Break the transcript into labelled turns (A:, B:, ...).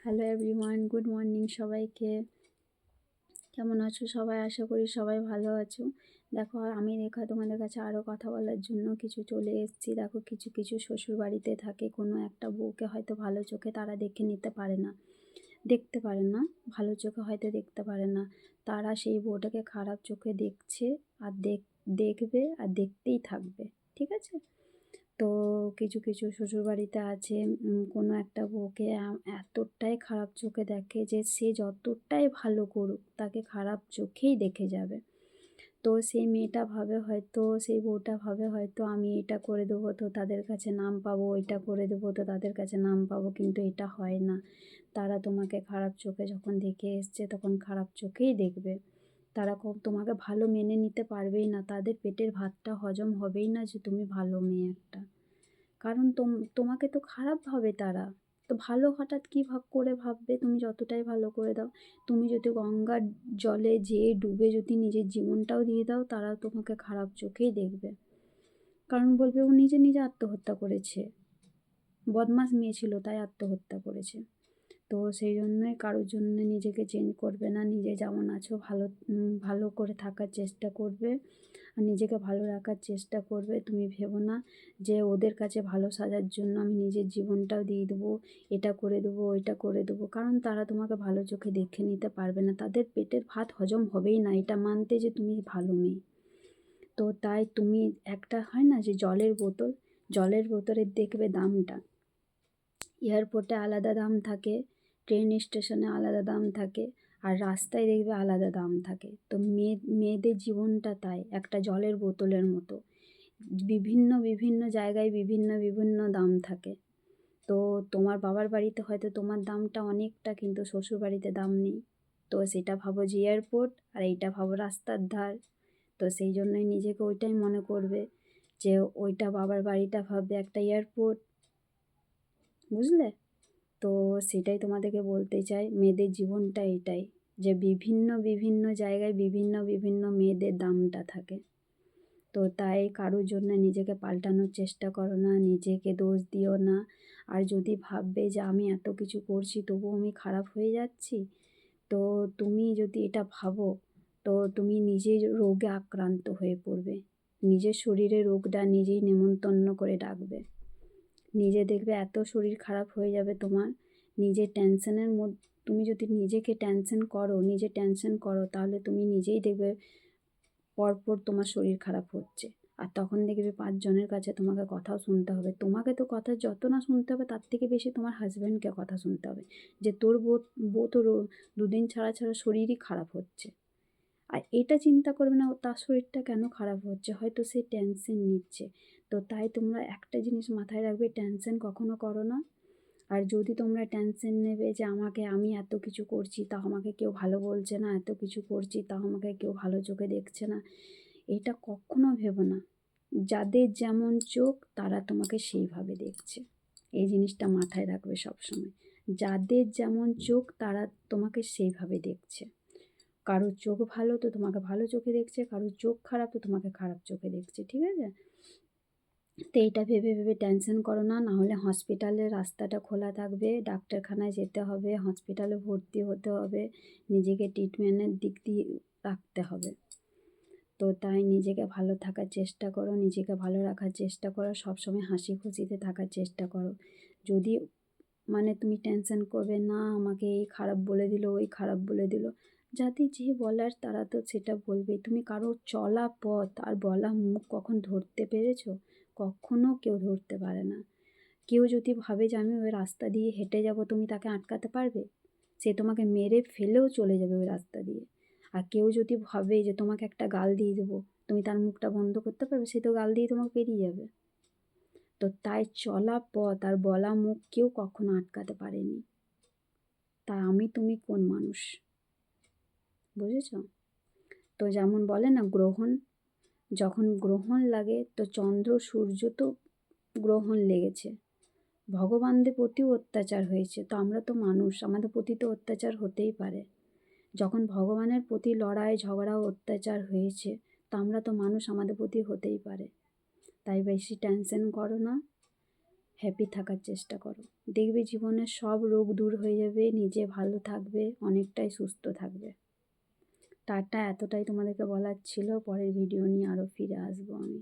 A: Hello everyone, good morning সবাইকে। কেমন আছো সবাই? আশা করি সবাই ভালো আছো। দেখো আমি রেখা তোমাদের কাছে আরও কথা বলার জন্য কিছু চলে এসেছি। দেখো কিছু কিছু শ্বশুর বাড়িতে থাকে, কোনো একটা বউকে হয়তো ভালো চোখে তারা দেখে নিতে পারে না, দেখতে পারে না, ভালো চোখে হয়তো দেখতে পারে না। তারা সেই বউটাকে খারাপ চোখে দেখছে আর দেখবে আর দেখতেই থাকবে। ঠিক আছে? তো কিছু কিছু শ্বশুরবাড়িতে আছে কোনো একটা বউকে এতটাই খারাপ চোখে দেখে যে সে যতটাই ভালো করুক তাকে খারাপ চোখেই দেখে যাবে। তো সেই মেয়েটা ভাবে হয়তো, সেই বউটা ভাবে হয়তো আমি এটা করে দেবো তো তাদের কাছে নাম পাবো, ওইটা করে দেবো তো তাদের কাছে নাম পাবো, কিন্তু এটা হয় না। তারা তোমাকে খারাপ চোখে যখন দেখে এসছে তখন খারাপ চোখেই দেখবে। তারা তোমাকে ভালো মেনে নিতে পারবেই না, তাদের পেটের ভাতটা হজম হবেই না যে তুমি ভালো মেয়ে একটা। কারণ তোমাকে তো খারাপ ভাবে তারা। তো ভালো হঠাৎ কী করে ভাববে? তুমি যতটাই ভালো করে দাও, তুমি যদি গঙ্গার জলে যেয়ে ডুবে যদি নিজের জীবনটাও দিয়ে দাও, তারা তোমাকে খারাপ চোখেই দেখবে। কারণ বলবে ও নিজে নিজে আত্মহত্যা করেছে, বদমাশ মেয়ে ছিল তাই আত্মহত্যা করেছে। তো সেই জন্যই কারোর জন্য নিজেকে চেঞ্জ করবে না, নিজে যেমন আছো ভালো করে থাকার চেষ্টা করবে আর নিজেকে ভালো রাখার চেষ্টা করবে। তুমি ভেবো না যে ওদের কাছে ভালো সাজার জন্য আমি নিজের জীবনটাও দিয়ে দেবো, এটা করে দেবো, ওইটা করে দেবো। কারণ তারা তোমাকে ভালো চোখে দেখে নিতে পারবে না, তাদের পেটের ভাত হজম হবেই না এটা মানতে যে তুমি ভালো মেয়ে। তো তাই তুমি একটা হয় না যে জলের বোতলের দেখবে দামটা, এয়ারপোর্টে আলাদা দাম থাকে, ট্রেন স্টেশনে আলাদা দাম থাকে, আর রাস্তায় দেখবে আলাদা দাম থাকে। তো মেয়েদের জীবনটা তাই একটা জলের বোতলের মতো, বিভিন্ন বিভিন্ন জায়গায় বিভিন্ন বিভিন্ন দাম থাকে। তো তোমার বাবার বাড়িতে হয়তো তোমার দামটা অনেকটা, কিন্তু শ্বশুর বাড়িতে দাম নেই। তো সেটা ভাবো যে এয়ারপোর্ট, আর এইটা ভাবো রাস্তার ধার। তো সেই জন্যই নিজেকে ওইটাই মনে করবে যে ওইটা বাবার বাড়িটা ভাববে একটা এয়ারপোর্ট। বুঝলে? তো সেটাই তোমাদেরকে বলতে চাই, মেয়েদের জীবনটা এটাই, যে বিভিন্ন বিভিন্ন জায়গায় বিভিন্ন বিভিন্ন মেয়েদের দামটা থাকে। তো তাই কারোর জন্য নিজেকে পাল্টানোর চেষ্টা করো না, নিজেকে দোষ দিও না। আর যদি ভাববে যে আমি এত কিছু করছি তবুও আমি খারাপ হয়ে যাচ্ছি, তো তুমি যদি এটা ভাবো তো তুমি নিজের রোগে আক্রান্ত হয়ে পড়বে। নিজের শরীরে রোগটা নিজেই নেমন্তন্ন করে ডাকবে। নিজে দেখবে এত শরীর খারাপ হয়ে যাবে তোমার। নিজের টেনশনের মধ্যে তুমি যদি নিজেকে টেনশন করো তাহলে তুমি নিজেই দেখবে পরপর তোমার শরীর খারাপ হচ্ছে। আর তখন দেখবে 5 জনের কাছে তোমাকে কথাও শুনতে হবে। তোমাকে তো কথা যত না শুনতে হবে তার থেকে বেশি তোমার হাজব্যান্ডকে কথা শুনতে হবে, যে তোর বউ তো 2 দিন ছাড়া ছাড়া শরীরই খারাপ হচ্ছে। আর এটা চিন্তা করবে না তার শরীরটা কেন খারাপ হচ্ছে, হয়তো সে টেনশন নিচ্ছে। তো তাই তোমরা একটা জিনিস মাথায় রাখবে, টেনশন কখনো করো না। আর যদি তোমরা টেনশন নেবে যে আমি এত কিছু করছি তাও আমাকে কেউ ভালো বলছে না, এত কিছু করছি তাও আমাকে কেউ ভালো চোখে দেখছে না, এটা কখনো ভেবো না। যাদের যেমন চোখ তারা তোমাকে সেইভাবে দেখছে, এই জিনিসটা মাথায় রাখবে সবসময়। যাদের যেমন চোখ তারা তোমাকে সেইভাবে দেখছে। কারোর চোখ ভালো তো তোমাকে ভালো চোখে দেখছে, কারোর চোখ খারাপ তো তোমাকে খারাপ চোখে দেখছে। ঠিক আছে? তো এইটা ভেবে ভেবে টেনশন করো না, নাহলে হসপিটালের রাস্তাটা খোলা থাকবে, ডাক্তারখানায় যেতে হবে, হসপিটালে ভর্তি হতে হবে, নিজেকে ট্রিটমেন্টের দিক দিয়ে রাখতে হবে। তো তাই নিজেকে ভালো থাকার চেষ্টা করো, নিজেকে ভালো রাখার চেষ্টা করো, সবসময় হাসি খুশিতে থাকার চেষ্টা করো। যদি তুমি টেনশন করবে না আমাকে এই খারাপ বলে দিল, ওই খারাপ বলে দিল, যাদের যে বলার তারা তো সেটা বলবেই। তুমি কারোর চলা পথ আর বলা মুখ কখন ধরতে পেরেছো? কখনো কেউ ধরতে পারে না। কেউ যদি ভাবে যে আমি ওই রাস্তা দিয়ে হেঁটে যাব, তুমি তাকে আটকাতে পারবে? সে তোমাকে মেরে ফেলেও চলে যাবে ওই রাস্তা দিয়ে। আর কেউ যদি ভাবে যে তোমাকে একটা গাল দিয়ে দেবো, তুমি তার মুখটা বন্ধ করতে পারবে? সে তো গাল দিয়ে তোমাকে পেরিয়ে যাবে। তো তাই চলা পথ আর বলা মুখ কেউ কখনো আটকাতে পারেনি। তা তুমি কোন মানুষ? বুঝেছ? তো যেমন বলে না গ্রহণ, যখন গ্রহণ লাগে তো চন্দ্র সূর্য তো গ্রহণ লেগেছে, ভগবানদের প্রতিও অত্যাচার হয়েছে, তো আমরা তো মানুষ, আমাদের প্রতি তো অত্যাচার হতেই পারে। যখন ভগবানের প্রতি লড়াই ঝগড়া অত্যাচার হয়েছে, তো আমরা তো মানুষ, আমাদের প্রতি হতেই পারে। তাই বেশি টেনশন করো না, হ্যাপি থাকার চেষ্টা করো। দেখবে জীবনের সব রোগ দূর হয়ে যাবে, নিজে ভালো থাকবে, অনেকটাই সুস্থ থাকবে। টাটা, এতটাই তোমাদেরকে বলার ছিল। পরের ভিডিও নিয়ে আরও ফিরে আসবো আমি।